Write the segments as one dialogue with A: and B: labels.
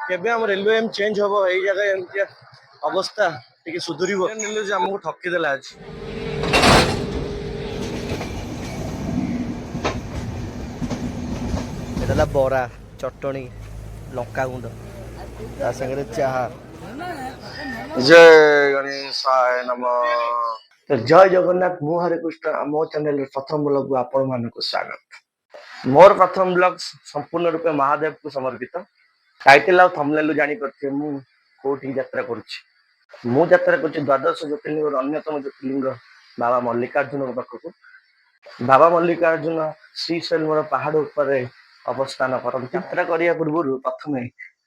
A: केबे हम railway M change हम यही जगह एमती अवस्था टे सुधर आमको ठकीदेला आज एटा बरा चटनी लंका गुंड सागर चाहा जय गणेशाय नमः। तो जय जगन्नाथ मु हरे कृष्ण मो चैनल प्रथम ब्लॉग को आपण मानक स्वागत। मोर प्रथम ब्लॉग संपूर्ण रूपे महादेव को समर्पित। टाइटल आ थंबनेल जानी करथे मु कोठी यात्रा करूची। मु यात्रा करूची द्वादश ज्योतिर्लिंग अन्यतम ज्योतिर्लिंग बाबा मल्लिकार्जुन पाखक। बाबा मल्लिकार्जुन श्रीशैल पहाड़ ऊपर अवस्थान करते। यात्रा करिया पूर्व प्रथम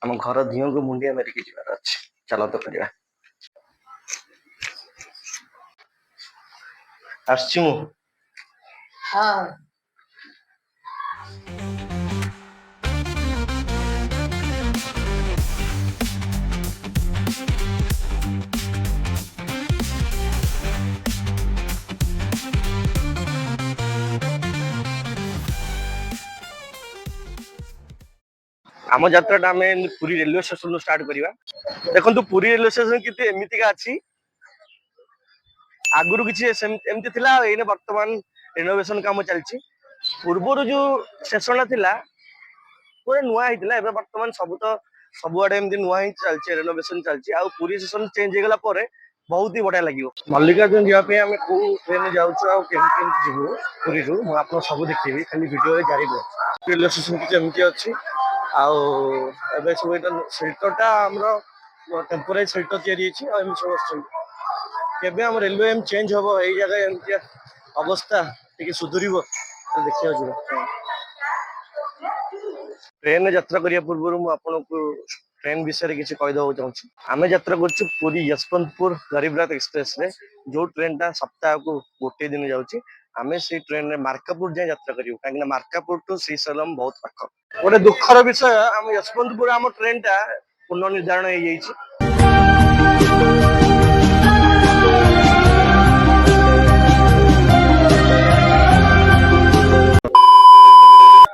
A: आम घर धियो को मुंडिया मारिक जीवार अच्छे। चलो तो करिया आसची मु हाँ आम यात्रा आम पुरी रेलवे स्टेशन स्टार्ट करवा। देखो पुरी रेलवे स्टेशन कितने एमतीका अच्छी आगुरी किसी एमती थिला एने वर्तमान रेनोवेशन काम चलची। पूर्वर जो स्टेशन थिला पूरा नुआ होता है बर्तमान सब तो सबुआडे एमती नुआ ही चलती रेनोवेशन चलती आ पुरी स्टेशन चेंज होगला बहुत ही बढ़िया लगे। मल्लिकार्जुन जावाई आम कौ ट्रेन जाऊँ जीवु पुरी आप सब देखी खाली भिडियो जारी रेलवे स्टेशन किसी एमती अच्छी आबे सब सेल्टरटा टेम्पोरारी सेल्टर तैयारी सब केबे हम रेलवे एम चेंज हम यही जगह एमती अवस्था टे सुधर देखा जा। ट्रेन यात्रा करने पूर्व मुझे ट्रेन विषय किसी कहीदेव चाहूँ। आम यात्रा करी यशवंतपुर गरीबरथ एक्सप्रेस रे जो ट्रेन टा सप्ताह को गोटे दिन जाऊँगी। आम से ट्रेन रे मार्कापुर जाए यात्रा करूँ कहीं मार्कापुर टू श्रीशैलम बहुत पाख। गोटे दुखर विषय आम यशवंतपुर आम ट्रेन टा पुनर्निर्धारण हो जाइए।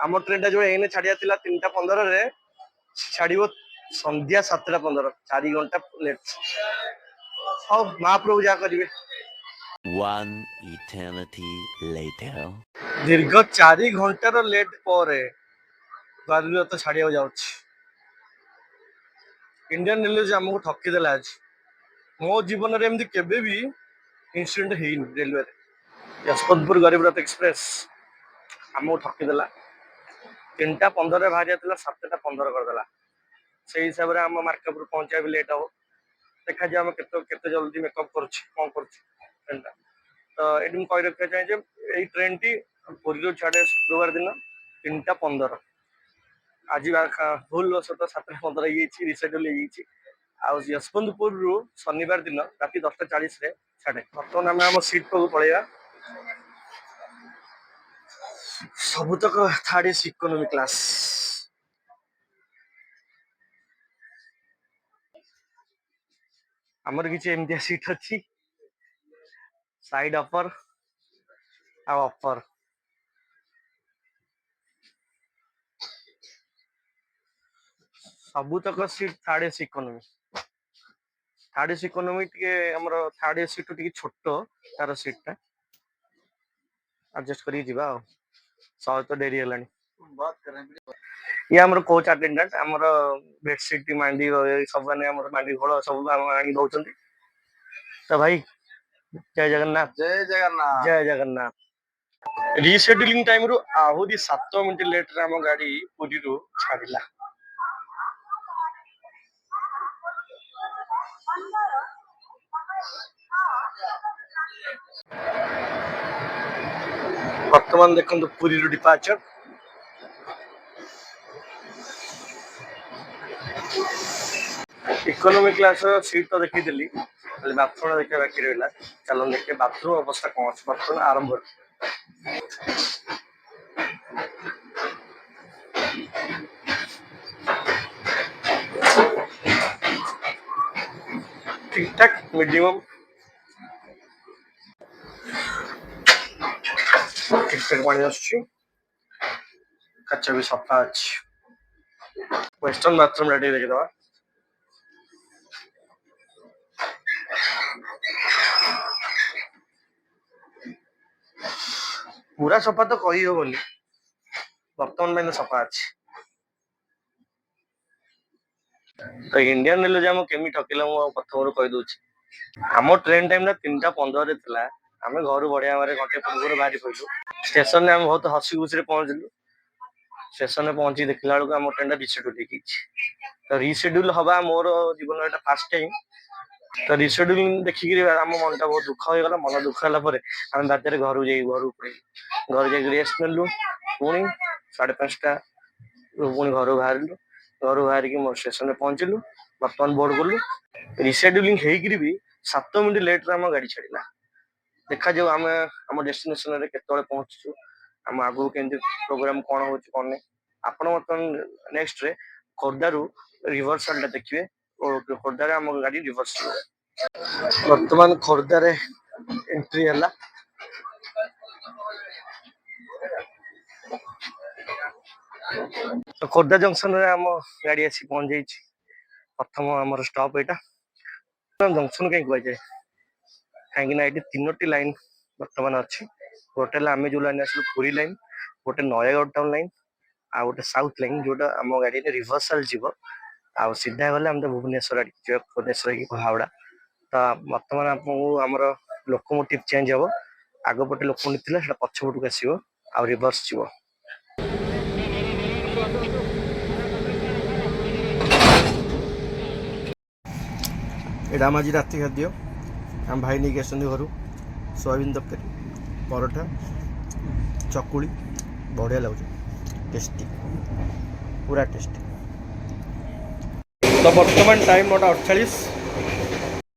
A: आम ट्रेन टा जो एने छाड़िया 3:15 रे छाड़ो संध्या 7:15 4 घंटा लेट। हाँ महाप्रभु जा करेंगे।
B: One eternity later.
A: दीर्घ 4 घंटार लेट पर गरीबरथ छाड़िया जाऊँ। इंडियन रेलवे आमको ठकीदेला आज। मो जीवन में एमती केबे भी इंसिडेंट है रेलवे। यशवंतपुर गरीबरथ एक्सप्रेस आमको ठकीदेला 3:15 बाहर 7:15 करदेला। से हिसाब से आम मार्कापुर पहुंचा भी लेट हम देखा जाए आम के जल्दी मेकअप कर ट्रेन टा। तो ये कही रखा चाहिए ये ट्रेन टी पुरी छाड़े शुक्रवार दिन 3:15 आज भूल सत 7:15 रिसेड्यूल हो यशवंतपुर रु शनिवार दिन राति 10:40 छाड़े। बर्तमान आम आम सीट को पलैया सबुतक थर्ड एसी इकोनॉमी क्लास। आमर किसी एमती सीट अच्छी साइड अपर अपर सबुतक seat third AC economy. Third AC economy third AC टू छोट तार सीट टा एडजस्ट करी जीवा सौ तो डेरी है। ये आमर कोच अटेंडेंट आमर बेडसीट मांडी सब माने मांडी घोल सब आनी दौरान। तो भाई जय जगन्नाथ जय जगन्नाथ जय जगन्नाथ। रिसेड्यूलिंग टाइम रु आहरी 7 मिनट लेट रे आम गाड़ी पुरी रु छाड़िला। वर्तमान देखो पुरी रु डिपार्चर इकोनॉमी क्लास सीट तो देखी देली बाथरूम देखा बाकी रहा। चलो देखे बाथरूम अवस्था कौन अच्छे बर्तमान आरंभ। ठीक ठाक मीडियम ठीक ठाक पानी आसुची। कच्चा भी सफा अच्छी वेस्टर्न बाथरूम रेडी देखिदवा पूरा सफा तो कही हबनी बर्तमान में सफा अच्छी तो इंडियन रेलवे आम केमी ठकिला प्रथम कही दूची आम ट्रेन टाइम 3:15 थिला आम घर बढ़िया मारे घंटे पूर्व बाहरी पड़ू स्टेशन में आम बहुत हसी खुशी पहुंचलु स्टेशन में पहुंची देखला बेलू आम ट्रेन रिसेड्यूल तो रिसेड्यूल हवा मोर जीवन एटा फास्ट टाइम तो रिसेड्यूल देखिक आम मन टा बहुत दुख हो गला मन दुख है आम बाध्य घर घर जाकर रेस्ट नेलु पुणी 5:30 पुणी घर बाहर बाहर मोर स्टेशन में पहुंचलु बर्तमान बोर्ड गलु रिसेड्यूलिंग होकर भी 7 मिनट लेट रे आम गाड़ी छाड़ा देखा जाऊ आम आम डेस्टिनेशन रे केतले पहुंचु आम आगु केमती प्रोग्राम कौन हो कौन नहीं आपण बर्तमान नेक्स्ट रे खोर्धारू रिभर्सल देखिए और खोर्धार आम गाड़ी रिभर्स बर्तमान खोर्धार एंट्री है तो खोर्धा जंक्शन रे आम गाड़ी आसी पहुंच जाइए प्रथम आम स्टॉप यहाँ जंक्शन कहीं कह जाए कहीं 3टी लाइन बर्तमान अच्छी गोटे आम जो लाइन आसलु पुरी लाइन गोटे नयागढ़ टाउन लाइन आ गोटे साउथ लाइन जोटा आम गाड़ी रिभर्सल जीव आ सीधा गले आम तो भुवनेश्वर आड़े भुवनेश्वर की हावड़ा तो बर्तमान आपको आमर लोकोमोटिव चेंज हम आग पटे लोकोमोटिव थी पछपटक आसो आ रिभर्स जीव एटा आज राति खाद्य आम भाई नहीं आस घर सोयाबीन तरकारी परोठा चकुली बढ़िया लगे टेस्टी पूरा टेस्टी तो बर्तमान टाइम 9:48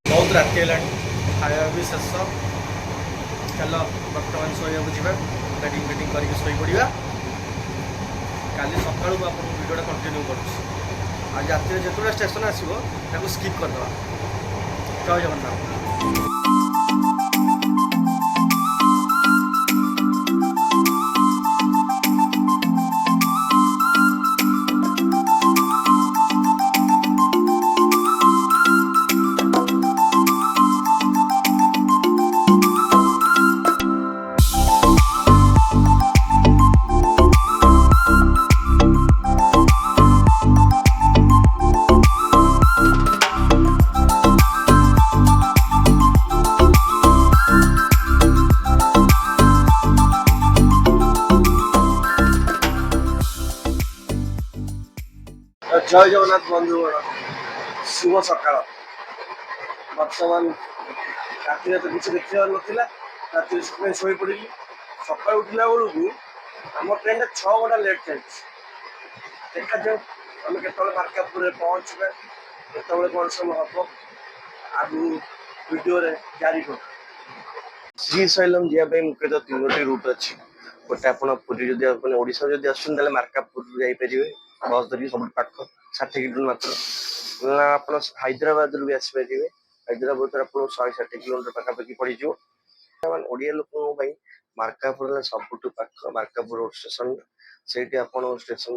A: बहुत राति है खाया भी शेष चल बर्तमान शोक जा बैटिंग बैटिंग करके शोई पड़ा काली सका आप भिडियोटा कंटिन्यू कर आज राति जो स्टेशन आसो स्किप करदे जय जगन्नाथ जय जगन्नाथ बंधु शुभ सकाल बर्तमान राति तो किसी देखा नाला राति शोई पड़ी सका उठला बेलू आम ट्रेन 6 घंटा लेट चलती देखा जाऊ आम के मार्कापुर पहुँचे केत कौन समय हम आगु वीडियो जारी कर श्रीशैलम जावाई मुख्यतः 3टी रूट अच्छी गोटे आप पुरी जब ओडिशा जब आसुन मार्कापुर जापरेंगे बस धरिक सब पाख 60 किलोमीटर मात्र आप हैदराबाद भी आसपारे हैदराबाद आप 160 किलोमीटर पाखापाखि पड़ ओडिया लोक मार्कापुर सबुठ पाख मार्कापुर रोड स्टेशन से स्टेशन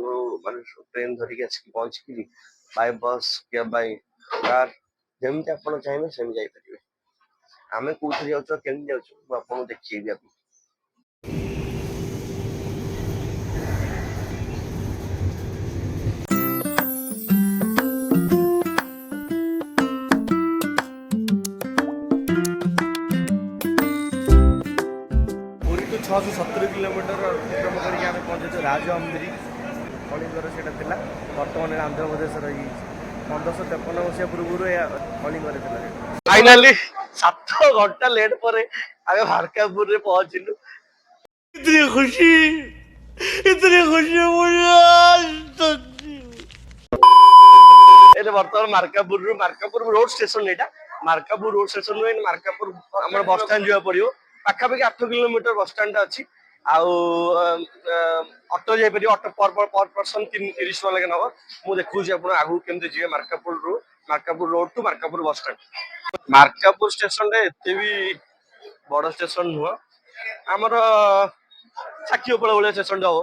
A: मान ट्रेन धरिक आसिक पहुंची बाय बस या बाय कार जमी आप चाहिए सेम जापरेंगे आम कौन जाऊँ केमी जाऊँ आपको देखिए अभी पुरी तो 670 किलोमीटर अतिक्रम करके पहुंचे राजहमगिरी कलिंगर से बर्तमान आंध्र प्रदेश रही 1553 मसीहा पूर्व कलिंगर फाइनाली 7 घंटा लेट पर आगे मार्कापुर रे पहुंचलु इतनी खुशी मुझे बर्तमान मार्कापुर रोड स्टेशन यहाँ मार्कापुर रोड स्टेशन मार्कापुर आम बस स्टाण्ड जा पड़ो पाखापाखि 8 किलोमीटर बस स्टाण्ड अच्छी ऑटो जापर ऑटो पर पर्सन 30 टका लगे नब मुझे देखुची आगू केमती जी मार्कापुर रोड टू मार्कापुर बस स्टाण्ड मार्कापुर स्टेशन एत भी बड़ स्टेशन नुह आमर साक्षीगोपाल भाया स्टेशन हम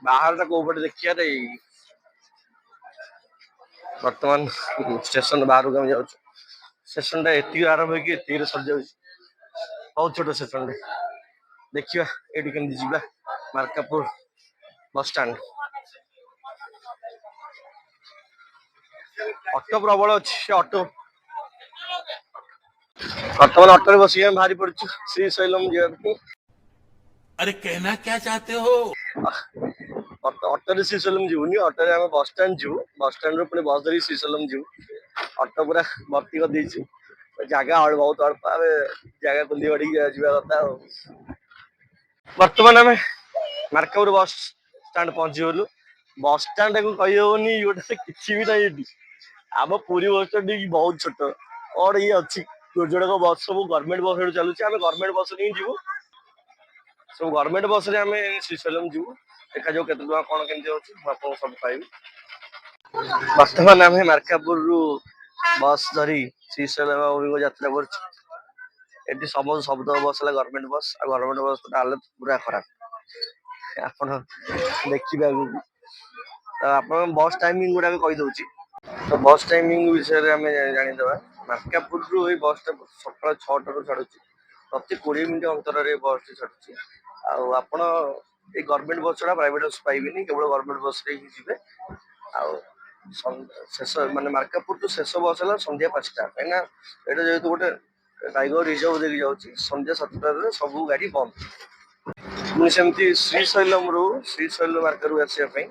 A: ବାହାରଟା କୋଉ ପଟେ ଦେଖିବାରେ ବର୍ତ୍ତମାନ ଷ୍ଟେସନ ବାହାରକୁ ଆମେ ଯାଉଛୁ। ଷ୍ଟେସନଟା ଏତିକି ଆରମ୍ଭ ହେଇକି ଏତିକିରେ ସରିଯାଉଛି। ବହୁତ ଛୋଟ ଷ୍ଟେସନଟେ। ଦେଖିବା ଏଇଠି କେମିତି ଯିବା ମାର୍କାପୁର ବସଷ୍ଟାଣ୍ଡ। ଅଟୋ ପ୍ରବଳ ଅଛି। ସେ ଅଟୋ ବର୍ତ୍ତମାନ ଅଟୋରେ ବସିକି ଆମେ ବାହାରି ପଡିଛୁ ଶ୍ରୀଶୈଲମ ଯିବାକୁ।
C: अरे कहना क्या चाहते हो?
A: ଅଟୋରେ ଶ୍ରୀଶୈଲମ ଯିବୁନି, ଅଟୋରେ ଆମେ ବସଷ୍ଟାଣ୍ଡ ଯିବୁ। ବସଷ୍ଟାଣ୍ଡରୁ ପୁଣି ବସ୍ ଧରିକି ଶ୍ରୀଶୈଲମ ଯିବୁ। ଅଟୋ ପୁରା ଭର୍ତ୍ତି କରିଦେଇଛୁ। ଜାଗା ବହୁତ ଅଳ୍ପ, ଆମେ ଜାଗା ଖୋଲି ବଢିକି ଯିବା କଥା ଆଉ। ବର୍ତ୍ତମାନ ଆମେ ମାର୍କାପୁର ବସ୍ ଷ୍ଟାଣ୍ଡ ପହଞ୍ଚିଗଲୁ। ବସଷ୍ଟାଣ୍ଡକୁ କହିହବନି ଗୋଟେ କିଛି ବି ନାହିଁ ଏଠି। ଆମ ପୁରୀ ବସଷ୍ଟାଣ୍ଡ ବହୁତ ଛୋଟ। କଣ ଇଏ ଅଛି ଯୋଡ଼କ ବସ୍ ସବୁ ଗଭର୍ଣ୍ଣମେଣ୍ଟ ବସ୍ ଏଠୁ ଚାଲୁଛି। ଆମେ ଗଭର୍ଣ୍ଣମେଣ୍ଟ ବସରେ ହିଁ ଯିବୁ। ସବୁ ଗଭର୍ଣ୍ଣମେଣ୍ଟ ବସରେ ଆମେ ଶ୍ରୀଶୈଲମ ଯିବୁ। ଦେଖାଯାଉ କେତେ ଟଙ୍କା କଣ କେମିତି ହଉଛି, ମୁଁ ଆପଣଙ୍କୁ ସବୁ ପାଇବି। ବର୍ତ୍ତମାନ ଆମେ ମାର୍କାପୁରରୁ ବସ୍ ଧରି ଶ୍ରୀଶୈଲମ ଅଭିମୁଖେ ଯାତ୍ରା କରୁଛୁ। ଏଠି ସବୁ ବସ୍ ହେଲା ଗଭର୍ଣ୍ଣମେଣ୍ଟ ବସ୍। ଆଉ ଗଭର୍ଣ୍ଣମେଣ୍ଟ ବସ୍ ହାଲତ ପୁରା ଖରାପ, ଆପଣ ଦେଖିବେ ଆଗକୁ। ତ ଆପଣ ବସ୍ ଟାଇମିଂ ଗୁଡାକ କହିଦଉଛି। ତ ବସ୍ ଟାଇମିଂ ବିଷୟରେ ଆମେ ଜାଣିଦେବା। ମାର୍କାପୁରରୁ ଏଇ ବସ୍ଟା ସକାଳ 6ଟାରୁ ଛାଡୁଛି। ପ୍ରତି 20 ମିନିଟ୍ ଅନ୍ତରରେ ବସ୍ଟି ଛାଡୁଛି। ଆଉ ଆପଣ ଏଇ ଗଭର୍ଣ୍ଣମେଣ୍ଟ ବସ୍ ଛଡା ପ୍ରାଇଭେଟ ବସ୍ ପାଇବେନି, କେବଳ ଗଭର୍ଣ୍ଣମେଣ୍ଟ ବସରେ ହିଁ ଯିବେ। ଆଉ ଶେଷ ମାନେ ମାର୍କାପୁରଠୁ ଶେଷ ବସ୍ ହେଲା ସନ୍ଧ୍ୟା 5ଟା। କାହିଁକିନା ଏଇଟା ଯେହେତୁ ଗୋଟେ ଟାଇଗର ରିଜର୍ଭ ଦେଇକି ଯାଉଛି, ସନ୍ଧ୍ୟା 7ଟାରେ ସବୁ ଗାଡି ବନ୍ଦ। ପୁଣି ସେମିତି ଶ୍ରୀଶୈଲମ ମାର୍କେଟକୁ ଆସିବା ପାଇଁ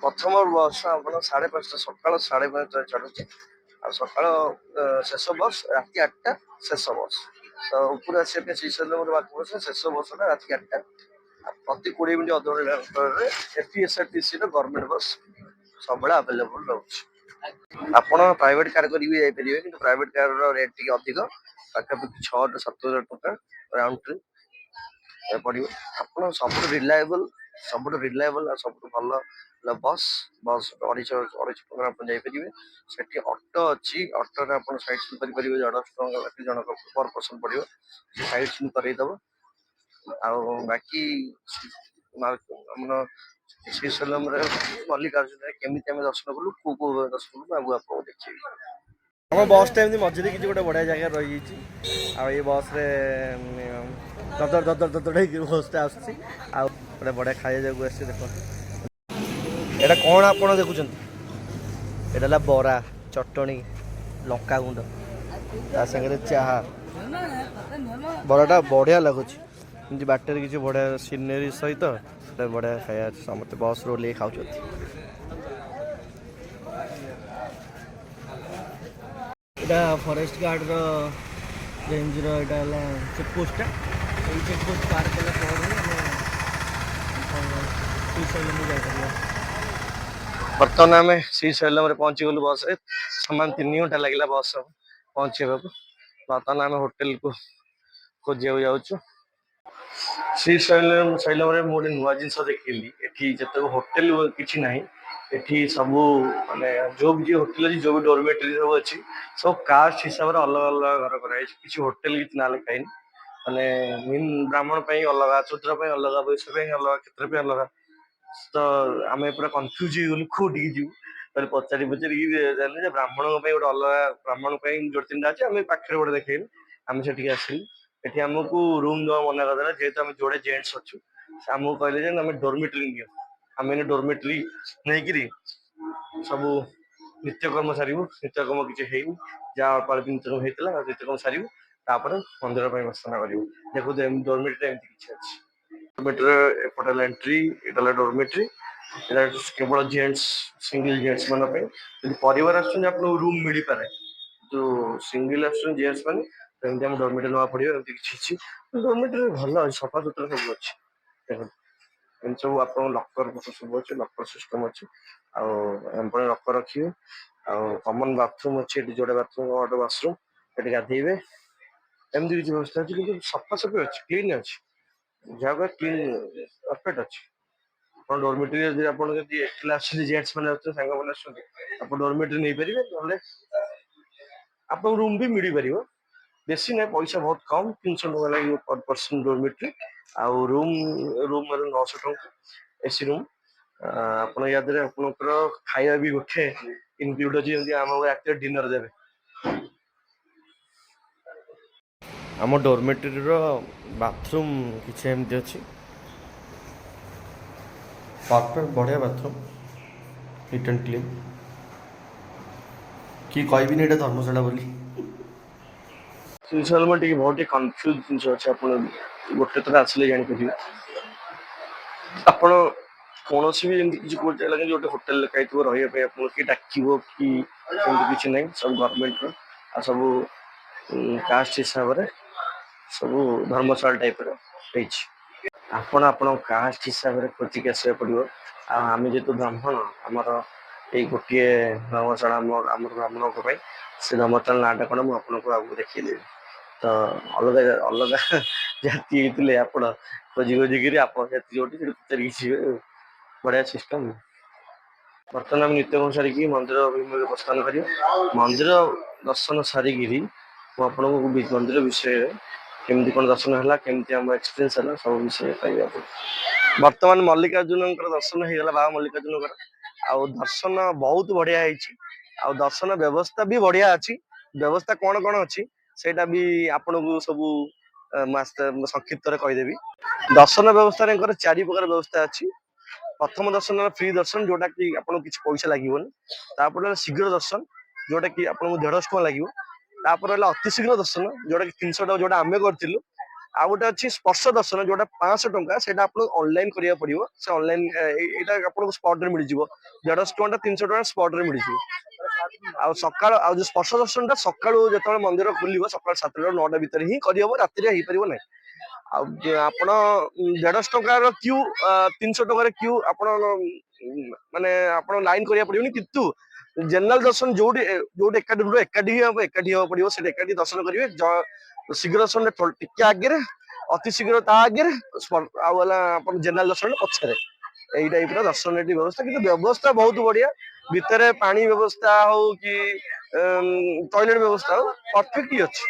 A: ପ୍ରଥମ ବସ୍ ଆପଣ 5:30 ସକାଳ 5:30 ଛାଡୁଛି। ଆଉ ସକାଳ ଶେଷ ବସ୍ ରାତି 8ଟା ଶେଷ ବସ୍। ତ ଉପରୁ ଆସିବା ପାଇଁ ଶ୍ରୀଶୈଲମର ବସ୍ ଶେଷ ବସ୍ଟା ରାତି 8ଟା। ପ୍ରତି 20 ମିନିଟ୍ ଅଧଘଣ୍ଟା ଅନ୍ତରରେ ଏପିଏସ୍ଆରଟିସିର ଗଭର୍ଣ୍ଣମେଣ୍ଟ ବସ୍ ସବୁବେଳେ ଆଭେଲେବୁଲ ରହୁଛି। ଆପଣ ପ୍ରାଇଭେଟ କାର୍ କରିକି ଯାଇପାରିବେ, କିନ୍ତୁ ପ୍ରାଇଭେଟ କାର୍ର ରେଟ୍ ଟିକେ ଅଧିକ, ପାଖାପାଖି 6,000-7,000 ଟଙ୍କା ରାଉଣ୍ଡ ଟ୍ରିପ୍ ପଡ଼ିବ। ଆପଣ ସବୁଠୁ ରିଲାଏବଲ୍ ଆଉ ସବୁଠୁ ଭଲ ବସ୍ 250 ଟଙ୍କା ଆପଣ ଯାଇପାରିବେ। ସେଠି ଅଟୋ ଅଛି, ଅଟୋରେ ଆପଣ ସାଇଟ୍ ସିନ୍ କରିପାରିବେ। 1,500 ଟଙ୍କା ବାକି ଜଣକ ପର ପର୍ସନ ପଡ଼ିବ, ସାଇଟ୍ ସିନ୍ କରେଇଦବ। ଆଉ ବାକି ଆମର ଶ୍ରୀଶୈଲମରେ ମଲ୍ଲିକାର୍ଜୁନରେ କେମିତି ଆମେ ଦର୍ଶନ କଲୁ, କୋଉ ଦର୍ଶନ କଲୁ, ଆଗକୁ ଆପଣଙ୍କୁ ଦେଖେଇବି। ଆମ ବସ୍ଟା ଏମିତି ମଝିରେ କିଛି ଗୋଟେ ବଢ଼ିଆ ଜାଗାରେ ରହିଯାଇଛି। ଆଉ ଏଇ ବସ୍ରେ ଦଦର ହେଇକି ବସ୍ଟା ଆସୁଛି। ଆଉ ଗୋଟେ ବଢ଼ିଆ ଖାଇବା ଯାକୁ ଆସିଛି। ଦେଖନ୍ତୁ ଏଇଟା କ'ଣ ଆପଣ ଦେଖୁଛନ୍ତି? ଏଇଟା ହେଲା ବରା, ଚଟଣି, ଲଙ୍କାଗୁଣ୍ଡ, ତା ସାଙ୍ଗରେ ଚାହା। ବରାଟା ବଢ଼ିଆ ଲାଗୁଛି। ଏମିତି ବାଟରେ କିଛି ବଢ଼ିଆ ସିନେରୀ ସହିତ ବଢ଼ିଆ ଖାଇବା ଅଛି। ସମସ୍ତେ ବସ୍ରୁ ଓହ୍ଲେଇ ଖାଉଛନ୍ତି। ଏଇଟା ଫରେଷ୍ଟ ଗାର୍ଡର ରେଞ୍ଜର, ଏଇଟା ହେଲା ଚେକପୋଷ୍ଟଟା। ଏଇ ଚେକପୋଷ୍ଟ ପାର କଲା ପରେ ଆମେ ଶ୍ରୀଶୈଲମକୁ ଯାଇପାରିବା। ବର୍ତ୍ତମାନ ଆମେ ଶ୍ରୀଶୈଲମରେ ପହଞ୍ଚିଗଲୁ ବସ୍ରେ। ସମାନ 3 ଘଣ୍ଟା ଲାଗିଲା ବସ୍ ପହଞ୍ଚିବାକୁ। ବର୍ତ୍ତମାନ ଆମେ ହୋଟେଲକୁ ଖୋଜିବାକୁ ଯାଉଛୁ। ଶ୍ରୀଶୈଲମରେ ମୁଁ ଗୋଟେ ନୂଆ ଜିନିଷ ଦେଖିଲି। ଏଠି ଯେତେବେଳେ ହୋଟେଲ କିଛି ନାହିଁ, ଏଠି ସବୁ ମାନେ ଯୋଉ ବି ହୋଟେଲ ଅଛି, ଯୋଉ ବି ଡୋରମେଟରୀ ସବୁ ଅଛି, ସବୁ କାଷ୍ଟ ହିସାବରେ ଅଲଗା ଅଲଗା ଘର କରାଯାଇଛି। କିଛି ହୋଟେଲ କିଛି ନାଁ ଲେଖା ହେଇନି। ମାନେ ବ୍ରାହ୍ମଣ ପାଇଁ ଅଲଗା, ଶୂଦ୍ର ପାଇଁ ଅଲଗା, ବୈଶ୍ୟ ପାଇଁ ଅଲଗା, କ୍ଷେତ୍ର ପାଇଁ ଅଲଗା। ତ ଆମେ ପୁରା କନଫ୍ୟୁଜ ହେଇଗଲୁ କୋଉଠିକି ଯିବୁ। ତାହେଲେ ପଚାରିକି ଜାଣିଲୁ ଯେ ବ୍ରାହ୍ମଣଙ୍କ ପାଇଁ ଗୋଟେ ଅଲଗା, ବ୍ରାହ୍ମଣ ପାଇଁ ଗୋଟେ 3ଟା ଅଛି। ଆମେ ପାଖରେ ଗୋଟେ ଦେଖେଇଲୁ, ଆମେ ସେଠିକି ଆସିଲୁ। ଏଠି ଆମକୁ ରୁମ୍ ଦେବା ମନା କରିଦେଲା, ଯେହେତୁ ଆମେ ଯୋଡ଼େ ଜେଣ୍ଟସ୍ ଅଛୁ। ଆମକୁ କହିଲେ ଯେ ଆମେ ଡୋରମେଟରୀ ନିଅ। ଆମେ ଡୋରମେଟରୀ ନେଇକିରି ସବୁ ନିତ୍ୟକର୍ମ ସାରିବୁ। ନିତ୍ୟକର୍ମ କିଛି ହେଇନି, ଯାହା ଅଳ୍ପ ଅଳ୍ପ ନିତ୍ୟକର୍ମ ହେଇଥିଲା ନିତ୍ୟକର୍ମ ସାରିବୁ, ତାପରେ ମନ୍ଦିର ପାଇଁ ପ୍ରସ୍ଥାନ କରିବୁ। ଦେଖୁଛୁ ଡୋରମେଟରୀରେ ଏମିତି କିଛି ଅଛି। ଡୋରମେଟରୀର ଏପଟେ ହେଲା ଏଣ୍ଟ୍ରି, ଏଇଟା ହେଲା ଡୋରମେଟରୀ। ଏଇଟା କେବଳ ଜେଣ୍ଟସ୍, ସିଙ୍ଗଲ ଜେଣ୍ଟସ୍ ମାନଙ୍କ ପାଇଁ। ଯଦି ପରିବାର ଆସୁଛନ୍ତି ଆପଣଙ୍କୁ ରୁମ୍ ମିଳିପାରେ, ଯୋଉ ସିଙ୍ଗଲ ଆସୁଛନ୍ତି ଜେଣ୍ଟସ୍ ମାନେ ସେମିତି ଆମ ଡୋରମେଟରୀ ନେବାକୁ ପଡ଼ିବ। ଏମିତି କିଛି ଅଛି। ଡୋରମେଟରୀ ଭଲ ଅଛି, ସଫାସୁତୁରା ସବୁ ଅଛି। ଦେଖନ୍ତୁ ଏମିତି ସବୁ ଆପଣଙ୍କ ଲକର ସବୁ ଅଛି, ଲକର ସିଷ୍ଟମ ଅଛି। ଆଉ ଆପଣ ଲକର ରଖିବେ। ଆଉ କମନ ବାଥରୁମ୍ ଅଛି, ଏଠି ଯୋଉଟା ବାଥରୁମ୍ ୱାସରୁମ୍, ଏଠି ଗାଧେଇବେ। ଏମିତି କିଛି ବ୍ୟବସ୍ଥା ଅଛି, କିନ୍ତୁ ସଫାସଫି ଅଛି, କ୍ଲିନ୍ ଅଛି। ଯାହା କ୍ଲିନ୍ ପରଫେକ୍ଟ ଅଛି। ଆପଣ ଡୋରମେଟରୀ ଯଦି ଏକଲା ଆସୁଛନ୍ତି, ଜେଣ୍ଟସ୍ ମାନେ ଆସୁଛନ୍ତି, ସାଙ୍ଗମାନେ ଆସୁଛନ୍ତି, ଆପଣ ଡୋରମେଟରୀ ନେଇପାରିବେ। ନହେଲେ ଆପଣଙ୍କୁ ରୁମ୍ ବି ମିଳିପାରିବ। बेसी नहीं पैसा बहुत कम 300 टका लगे पर पर्सन डोरमेट्री आउ रूम 900 टका एसी रूम ଆପଣ ୟା ଦେହରେ ଆପଣଙ୍କର ଖାଇବା ବି ଗୋଟେ ଇନକ୍ଲୁଡ ଅଛି ଯେମିତି ଆମକୁ ରାତିରେ ଡିନର ଦେବେ। ଆମ ଡୋରମେଟ୍ରିର ବାଥରୁମ୍ କିଛି ଏମିତି ଅଛି परफेक्ट बढ़िया बाथरूम नीट एंड क्लीन कि कहबी नहीं धर्मशाला बोली विषय में टी बहुत कन्फ्यूज जिन अच्छे आप गोटे थर आसिले जापर ଆପଣ କୌଣସି ବି ଏମିତି କିଛି କୋର୍ଟ ଲାଗେ ଯୋଉଟା ହୋଟେଲ ଲେଖାଇଥିବ ରହିବା ପାଇଁ ଆପଣଙ୍କୁ କିଏ ଡାକିବ କି ସେମିତି କିଛି ନାହିଁ ସବୁ ଗଭର୍ଣ୍ଣମେଣ୍ଟର ଆଉ ସବୁ କାଷ୍ଟ ହିସାବରେ ସବୁ ଧର୍ମଶାଳା ଟାଇପର ହେଇଛି ଆପଣ ଆପଣଙ୍କ କାଷ୍ଟ ହିସାବରେ ଖୋଜିକି ଆସିବାକୁ ପଡ଼ିବ ଆଉ ଆମେ ଯେହେତୁ ବ୍ରାହ୍ମଣ ଆମର ଏଇ ଗୋଟିଏ ଧର୍ମଶାଳା ଆମର ବ୍ରାହ୍ମଣଙ୍କ ପାଇଁ ସେ ଧର୍ମଶାଳା ନାଁଟା କ'ଣ ମୁଁ ଆପଣଙ୍କୁ ଆଗକୁ ଦେଖେଇଦେବି ତ ଅଲଗା ଅଲଗା ଜାତି ହେଇଥିଲେ ଆପଣ ଖୋଜି ଖୋଜିକିରି ଆପଣ ଜାତି ଯୋଉଠି ସେଠି ପଚାରିକି ଯିବେ ବଢ଼ିଆ ସିଷ୍ଟମ ବର୍ତ୍ତମାନ ଆମେ ନିତ୍ୟକର୍ମ ସାରିକି ମନ୍ଦିର ଅଭିମୁଖେ ପ୍ରସ୍ଥାନ କରିବା ମନ୍ଦିର ଦର୍ଶନ ସାରିକିରି ମୁଁ ଆପଣଙ୍କୁ ମନ୍ଦିର ବିଷୟରେ କେମିତି କ'ଣ ଦର୍ଶନ ହେଲା କେମିତି ଆମ ଏକ୍ସପିରିଏନ୍ସ ହେଲା ସବୁ ବିଷୟରେ କହିବି ଆପଣ ବର୍ତ୍ତମାନ ମଲ୍ଲିକାର୍ଜୁନଙ୍କର ଦର୍ଶନ ହେଇଗଲା ବାବା ମଲ୍ଲିକାର୍ଜୁନଙ୍କର ଆଉ ଦର୍ଶନ ବହୁତ ବଢ଼ିଆ ହେଇଛି ଆଉ ଦର୍ଶନ ବ୍ୟବସ୍ଥା ବି ବଢ଼ିଆ ଅଛି ବ୍ୟବସ୍ଥା କ'ଣ କ'ଣ ଅଛି ସେଇଟା ବି ଆପଣଙ୍କୁ ସବୁ ସଂକ୍ଷିପ୍ତରେ କହିଦେବି ଦର୍ଶନ ବ୍ୟବସ୍ଥାରେ 4 ପ୍ରକାର ବ୍ୟବସ୍ଥା ଅଛି प्रथम दर्शन फ्री दर्शन जोटा कि आपको किसी पैसा लगे तापर शीघ्र दर्शन जोटा कि आपको 150 टका लगे तापर अति शीघ्र दर्शन जोटा कि 300 टका जोटा आम करूँ आ गोटे अच्छी स्पर्श दर्शन जोटा 500 टका से ऑनलाइन करा पड़ो से ऑनलाइन यहाँ स्पॉट रे मिल जाव 150 टका 300 टका स्पॉट रे मिल जाव आ सका स्पर्श दर्शन टा सका जो मंदिर खोल सका 7 9टा भितर ही करहब राति हो पार ना ଆପଣ 150 ଟଙ୍କାର କ୍ୟୁ 300 ଟଙ୍କାର କ୍ୟୁ ଆପଣ ମାନେ ଆପଣ ଲାଇନ କରିବାକୁ ପଡିବନି କିନ୍ତୁ ଜେନେରାଲ ଦର୍ଶନ ଯୋଉଠି ଯୋଉଠି ଏକାଠି ହେବାକୁ ପଡିବ ସେଠି ଏକାଠି ଦର୍ଶନ କରିବେ ଶୀଘ୍ର ଦର୍ଶନ ଟିକେ ଆଗରେ ଅତି ଶୀଘ୍ର ତା ଆଗରେ ଆଉ ହେଲା ଆପଣ ଜେନେରାଲ ଦର୍ଶନ ପଛରେ ଏଇ ଟାଇପର ଦର୍ଶନ ଏଠି ବ୍ୟବସ୍ଥା କିନ୍ତୁ ବ୍ୟବସ୍ଥା ବହୁତ ବଢିଆ ଭିତରେ ପାଣି ବ୍ୟବସ୍ଥା ହଉ କି ଟଏଲେଟ ବ୍ୟବସ୍ଥା ହଉ ପରଫେକ୍ଟ ଅଛି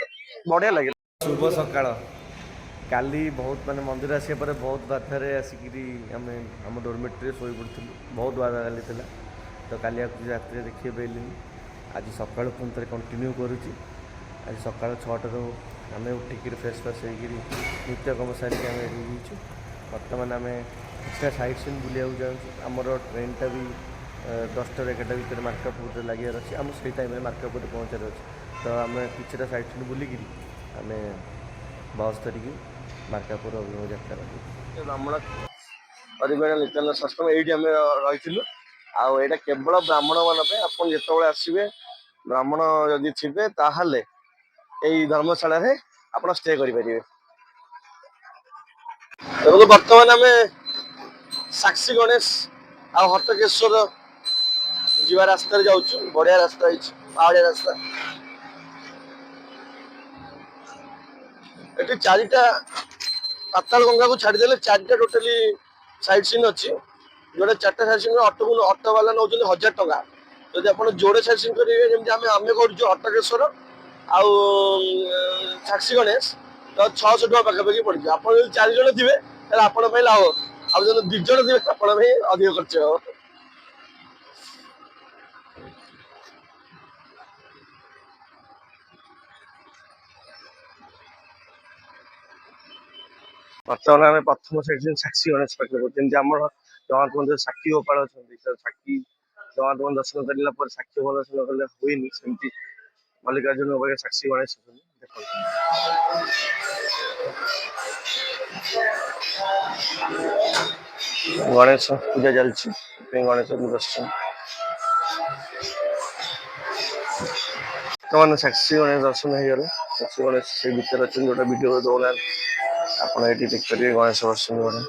A: ବଢିଆ ଲାଗିଲା ଶୁଭ ସକାଳ काली बहुत माने मंदिर आसिया पर बहुत बाधारे आसिकी आम आम डोरमेट्री शोई पड़ू बहुत बाधा काली थी तो काली रात्रि देखिए पाइलिनी आज सका पुणी थे कंटिन्यू करुच्ची आज सका 6टार आम उठिक फ्रेश फ्रेश होकर नित्यकर्म सारिक आम रेडी बर्तमान आम किसी साइड सीन बुलाया जाऊँ आमर ट्रेनटा भी 10टा 11टा भितर मार्कापुर लगे अच्छे आम से टाइम मार्कापुर पहुँचार अच्छे तो आम कि साइड सीन बुलिक आम बस धरिकी मार्कापुर अभिमुख यात्रा ब्राह्मण परिवार नित्यानंद सत्संग ये रही आईटा केवल ब्राह्मण मान आप जो आसवे ब्राह्मण जदि थे ताहले यही धर्मशाला आप स्टे करेंगे बर्तमान आम साक्षी गणेश आ हटकेश्वर जीवा रास्तार जाऊँ बढ़िया रास्ता पहाड़िया रास्ता ये 4टा पाताल गंगा को छाड़देले 4टा टोटाली साइड सीन अच्छी जोटा 4टा साइड सीन ऑटो वाला नौ 1000 टका जदि आप जोड़े साइड सीन करेंगे जमी आम कर हटकेश्वर आउ साक्षी गणेश तो 600 टका पाखापाखि पड़ जाए आप 4 जन थे आप लाभ आ 2 जन थे आप अधिक खर्च हो बर्तमान आम प्रथम साक्षी गणेश पाखे जमी आम जगन्नाथ मंदिर साक्षी गोपाल अच्छा साक्षी जगन्नाथ मंदिर दर्शन कर साक्षी गोपाल दर्शन कले हुए सेमती मल्लिकार्जुन पाखे साक्षी गणेश गणेश पूजा चलती गणेश दर्शन बर्तमान साक्षी गणेश दर्शन हो गला साक्षी गणेश से भर अच्छे जो वीडियो दौना आप देखिए गणेश दर्शन गणेश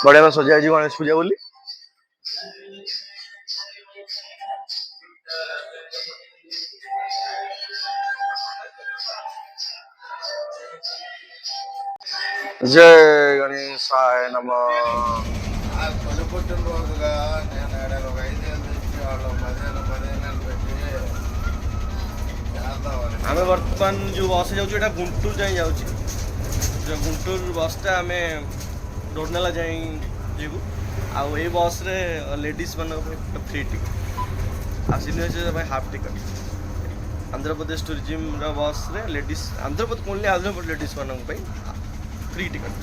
A: बढ़िया सजा गणेश पूजा बोली జయ గణేశాయ నమః.
C: ఆ తొలి పుట్టినరోజుగా నేను ఏడాది ఒక 5 ఏళ్ళు తెచ్చి వాళ్ళు 10 ఏళ్ళు పెట్టి చేద్దామని.
A: ଆମେ ବର୍ତ୍ତମାନ ଯେଉଁ ବସ୍ ଯାଉଛୁ ଏଇଟା ଗୁଣ୍ଟୁର ଯାଏଁ ଯାଉଛି। ଯେଉଁ ଗୁଣ୍ଟୁର ବସ୍ଟା ଆମେ ଡୋରନାଲା ଯାଏଁ ଯିବୁ। ଆଉ ଏଇ ବସ୍ରେ ଲେଡ଼ିଜ୍ ମାନଙ୍କ ପାଇଁ ଫ୍ରି ଟିକେଟ୍ ଆଉ ସିନିୟର୍ ପାଇଁ ହାଫ୍ ଟିକେଟ୍। ଆନ୍ଧ୍ରପ୍ରଦେଶ ଟୁରିଜିମ୍ର ବସ୍ରେ ଲେଡ଼ିଜ୍ ଆନ୍ଧ୍ରପ୍ରଦେଶ ଲେଡ଼ିଜ୍ ମାନଙ୍କ ପାଇଁ ଫ୍ରି ଟିକେଟ୍।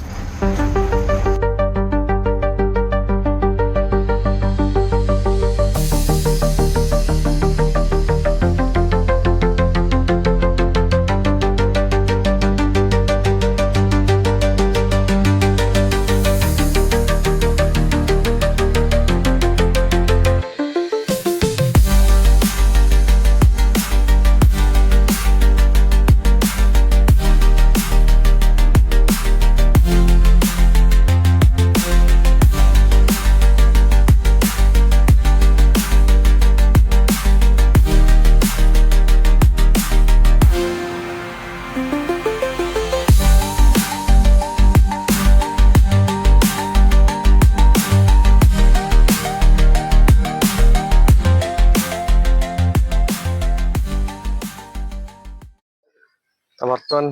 A: ତ ବର୍ତ୍ତମାନ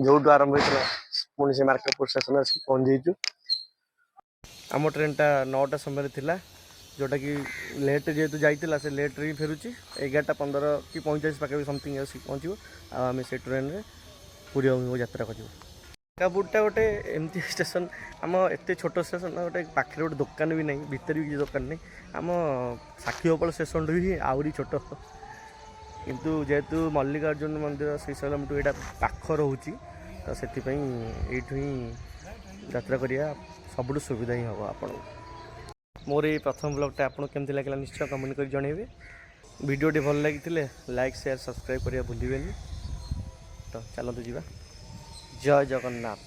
A: ଯେଉଁଠୁ ଆରମ୍ଭ ହେଇଥିଲା ପୁଣି ସେ ମାର୍କେଟପୁର ଷ୍ଟେସନରେ ଆସିକି ପହଞ୍ଚିଯାଇଛୁ। ଆମ ଟ୍ରେନ୍ଟା 9ଟା ସମୟରେ ଥିଲା, ଯେଉଁଟାକି ଲେଟ୍ ଯେହେତୁ ଯାଇଥିଲା ସେ ଲେଟ୍ରେ ହିଁ ଫେରୁଛି। 11:15 କି 45 ପାଖାପାଖି ସମଥିଙ୍ଗ ଆସିକି ପହଞ୍ଚିବ। ଆଉ ଆମେ ସେ ଟ୍ରେନ୍ରେ ପୁରୀ ଅଭିମୁଖେ ଯାତ୍ରା କରିବୁ। କାବୁଟା ଗୋଟେ ଏମିତି ଷ୍ଟେସନ୍, ଆମ ଏତେ ଛୋଟ ଷ୍ଟେସନ୍, ଗୋଟେ ପାଖରେ ଗୋଟେ ଦୋକାନ ବି ନାହିଁ, ଭିତରେ ବି କିଛି ଦୋକାନ ନାହିଁ। ଆମ ସାକ୍ଷୀଗୋପାଳ ଷ୍ଟେସନଠୁ ବି ଆହୁରି ଛୋଟ। କିନ୍ତୁ ଯେହେତୁ ମଲ୍ଲିକାର୍ଜୁନ ମନ୍ଦିର ଶ୍ରୀଶୈଳମଠୁ ଏଇଟା ପାଖ ରହୁଛି, ତ ସେଥିପାଇଁ ଏଇଠୁ ହିଁ ଯାତ୍ରା କରିବା ସବୁଠୁ ସୁବିଧା ହିଁ ହେବ ଆପଣଙ୍କୁ। ମୋର ଏଇ ପ୍ରଥମ ବ୍ଲଗ୍ଟା ଆପଣଙ୍କୁ କେମିତି ଲାଗିଲା ନିଶ୍ଚୟ କମେଣ୍ଟ କରି ଜଣାଇବେ। ଭିଡ଼ିଓଟି ଭଲ ଲାଗିଥିଲେ ଲାଇକ୍ ସେୟାର ସବସ୍କ୍ରାଇବ୍ କରିବା ଭୁଲିବେନି। ତ ଚାଲନ୍ତୁ ଯିବା। ଜୟ ଜଗନ୍ନାଥ।